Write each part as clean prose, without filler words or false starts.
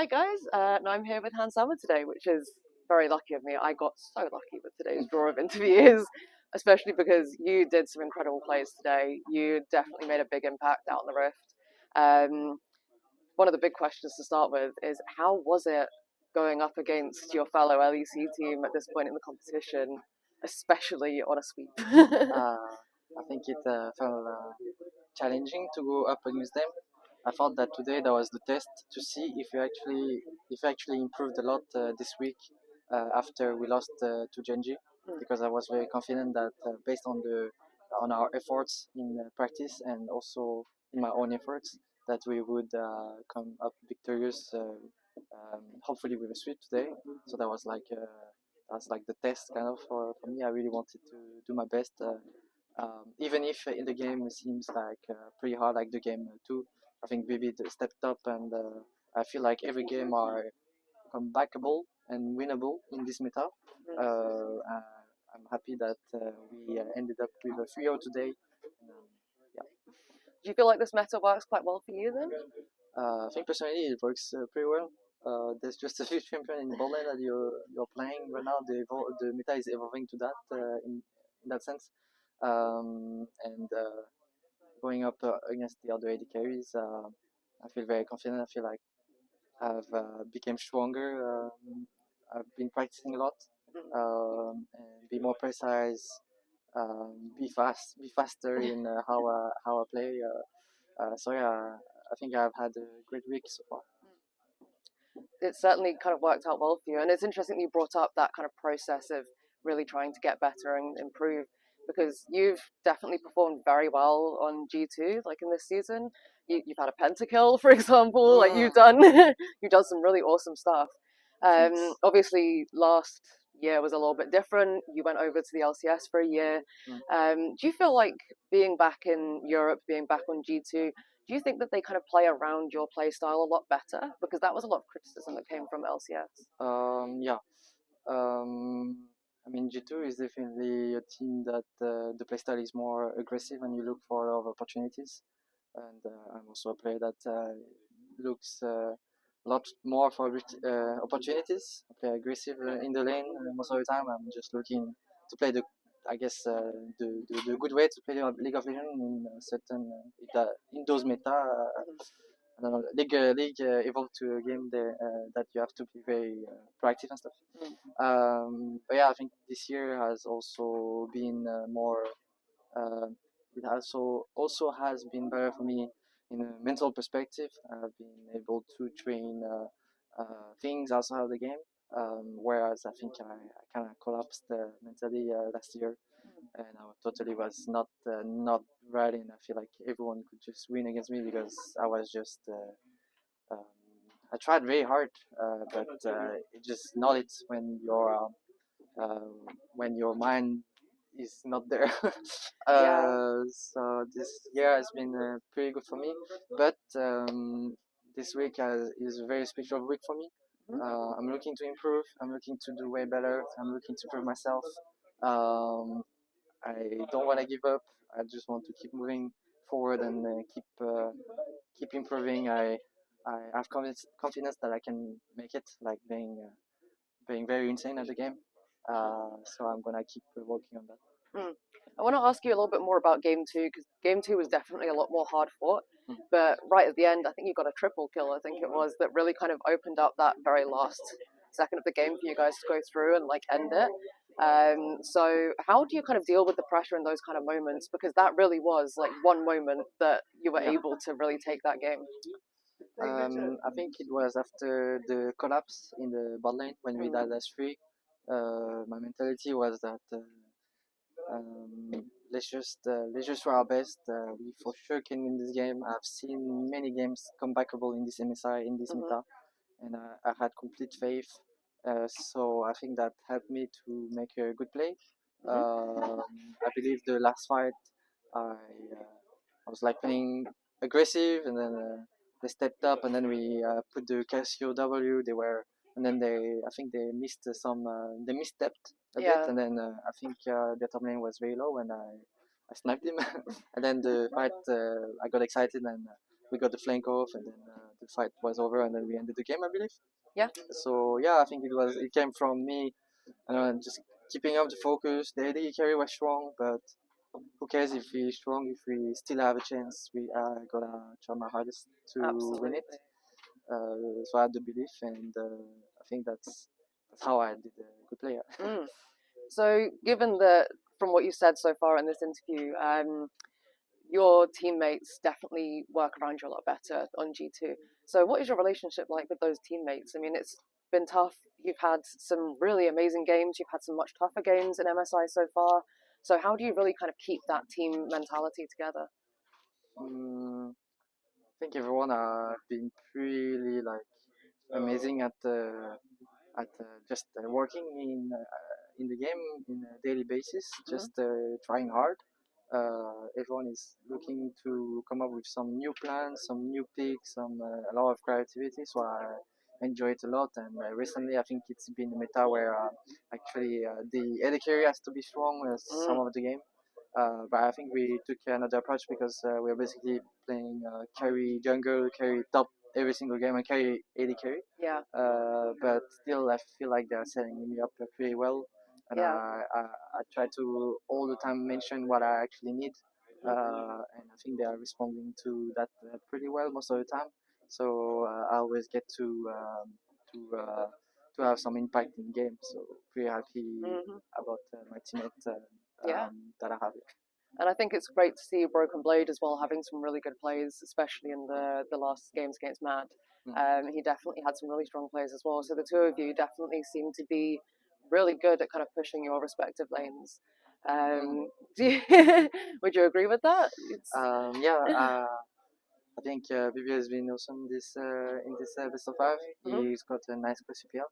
Hi guys, now I'm here with Hans Summer today, which is very lucky of me. I got so lucky with today's draw of interviews, especially because you did some incredible plays today. You definitely made a big impact out in the Rift. One of the big questions to start with is how was it going up against your fellow LEC team at this point in the competition, especially on a sweep? I think it felt challenging to go up against them. I thought that today that was the test to see if we actually improved a lot this week after we lost to Genji, because I was very confident that based on our efforts in practice and also in my own efforts that we would come up victorious, hopefully with a sweep today. So that was like the test kind of for me. I really wanted to do my best. Even if in the game it seems like pretty hard, like the game 2, I think Vivid stepped up, and I feel like every game are comebackable and winnable in this meta. I'm happy that we ended up with a 3-0 today. Yeah. Do you feel like this meta works quite well for you then? I think personally it works pretty well. There's just a few champions in bot lane that you're playing right now. The meta is evolving to that in that sense. And going up against the other AD carries, I feel very confident. I feel like I've become stronger. I've been practicing a lot, and be more precise, be faster in how I play. So yeah, I think I've had a great week so far. It certainly kind of worked out well for you, and it's interesting that you brought up that kind of process of really trying to get better and improve, because you've definitely performed very well on G2, like in this season. You've had a pentakill, for example. Like you've done some really awesome stuff. Obviously last year was a little bit different. You went over to the LCS for a year. Do you feel like being back in Europe, being back on G2, do you think that they kind of play around your play style a lot better? Because that was a lot of criticism that came from LCS. Yeah. I mean, G2 is definitely a team that the playstyle is more aggressive and you look for a lot of opportunities. And I'm also a player that looks a lot more for opportunities. I play aggressive in the lane most of the time. I'm just looking to play the good way to play League of Legends in certain in those meta. I don't know, League evolved to a game that you have to be very proactive and stuff. But yeah, I think this year has also been more. It also has been better for me in a mental perspective. I've been able to train things outside of the game, whereas I think I kind of collapsed mentally last year, and I totally was not right. And I feel like everyone could just win against me because I was just. I tried very hard, but it just not it when your mind is not there. So this year has been pretty good for me, but this week is a very special week for me. I'm looking to improve. I'm looking to do way better. I'm looking to prove myself. I don't want to give up. I just want to keep moving forward and keep improving. I have confidence that I can make it, like being very insane at the game. So I'm gonna keep working on that. I want to ask you a little bit more about Game 2, because Game 2 was definitely a lot more hard fought. But right at the end, I think you got a triple kill, I think it was, that really kind of opened up that very last second of the game for you guys to go through and like end it. So how do you kind of deal with the pressure in those kind of moments? Because that really was like one moment that you were able to really take that game. I think it was after the collapse in the bot lane when we died as 3. My mentality was that let's just try our best. We for sure can win this game. I've seen many games comebackable in this MSI, in this meta, and I had complete faith. So I think that helped me to make a good play. I believe the last fight, I was like playing aggressive, and then they stepped up, and then we put the CSGO. And then I think they missed they misstepped a bit, and then I think their top lane was very low, and I sniped him. And then the fight, I got excited, and we got the flank off, and then the fight was over and then we ended the game, I believe. Yeah. So yeah, I think it came from me just keeping up the focus. The AD carry was strong, but who cares if we're strong? If we still have a chance, we are gonna try my hardest to win it. So I had the belief, and I think that's how I did a good player. So, given that from what you said so far in this interview, your teammates definitely work around you a lot better on G2. So, what is your relationship like with those teammates? I mean, it's been tough. You've had some really amazing games. You've had some much tougher games in MSI so far. So, how do you really kind of keep that team mentality together? I think everyone have been really amazing at just working in the game in a daily basis, just trying hard. Everyone is looking to come up with some new plans, some new picks, a lot of creativity. So I enjoy it a lot. And recently, I think it's been a meta where actually the AD carry has to be strong some of the game. But I think we took another approach because we're basically playing carry jungle, carry top every single game, and carry AD carry. Yeah. But still, I feel like they're setting me up pretty well. And I try to all the time mention what I actually need. And I think they are responding to that pretty well most of the time. So I always get to have some impact in the game. So pretty happy about my teammates that I have. And I think it's great to see Broken Blade as well having some really good plays, especially in the last games against Mad. He definitely had some really strong plays as well. So the two of you definitely seem to be really good at kind of pushing your respective lanes. Would you agree with that? I think BB has been awesome in this best of 5. He's got a nice QCPL.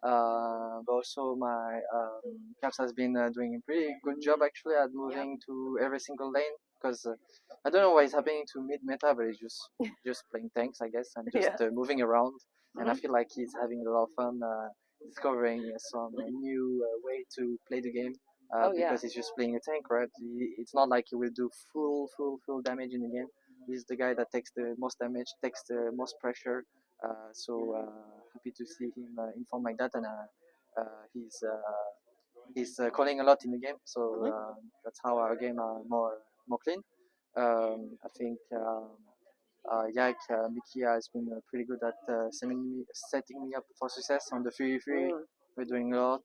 But also my Caps has been doing a pretty good job actually at moving to every single lane, because I don't know what is happening to mid meta, but he's just playing tanks, I guess, and just moving around. And I feel like he's having a lot of fun discovering some new way to play the game. Because he's just playing a tank, right? It's not like he will do full damage in the game. He's the guy that takes the most damage, takes the most pressure. So happy to see him in form like that, and he's calling a lot in the game. So that's how our game are more clean. I think Yak Miki has been pretty good at setting me up for success on the 3v3. We're doing a lot.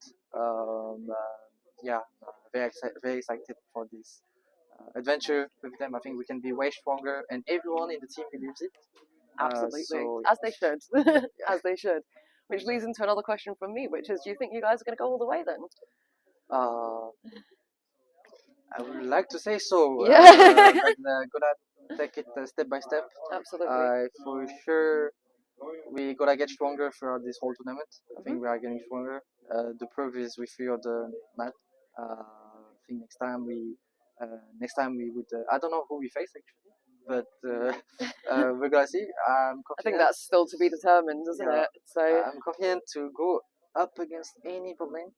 Very excited for this adventure with them. I think we can be way stronger, and everyone in the team believes it. Absolutely, as they should, as they should. Which leads into another question from me, which is, do you think you guys are going to go all the way then? I would like to say so. Yeah. But gonna take it step by step. Absolutely. For sure, we gotta get stronger throughout this whole tournament. I think we are getting stronger. The proof is with few of the mat. I think next time we would. I don't know who we face actually, but we're gonna see. I'm confident. I think that's still to be determined, isn't it? So I'm confident to go up against any problem.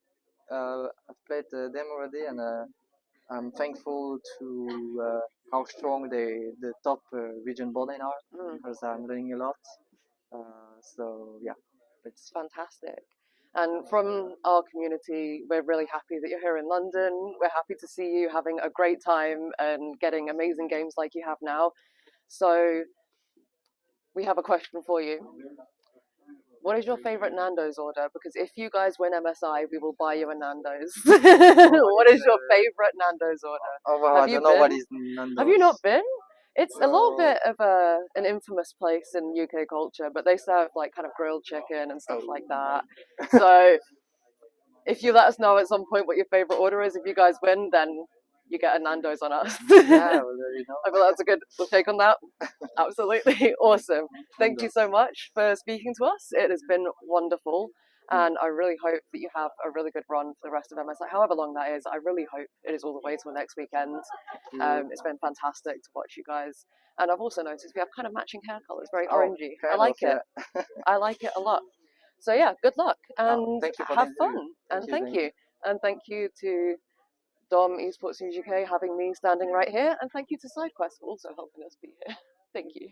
I've played them already, and I'm thankful to how strong the top region bot lane are, because I'm learning a lot. So yeah, it's fantastic. And from our community, we're really happy that you're here in London. We're happy to see you having a great time and getting amazing games like you have now. So we have a question for you. What is your favorite Nando's order? Because if you guys win MSI, we will buy you a Nando's. What is your favorite Nando's order? Oh, well, I don't know what is Nando's. Have you not been? It's a little bit of an infamous place in UK culture, but they serve like kind of grilled chicken and stuff like that. So if you let us know at some point what your favorite order is, if you guys win, then you get a Nando's on us. Yeah, well, there you go. I feel that's a good take on that. Absolutely awesome. Thank you so much for speaking to us. It has been wonderful. And I really hope that you have a really good run for the rest of MSI, however long that is. I really hope it is all the way till next weekend. It's been fantastic to watch you guys. And I've also noticed we have kind of matching hair colours, very orangey. I like it. I like it a lot. So yeah, good luck and have fun. And thank you. And thank you to Dom Esports News UK having me standing right here. And thank you to SideQuest for also helping us be here. Thank you.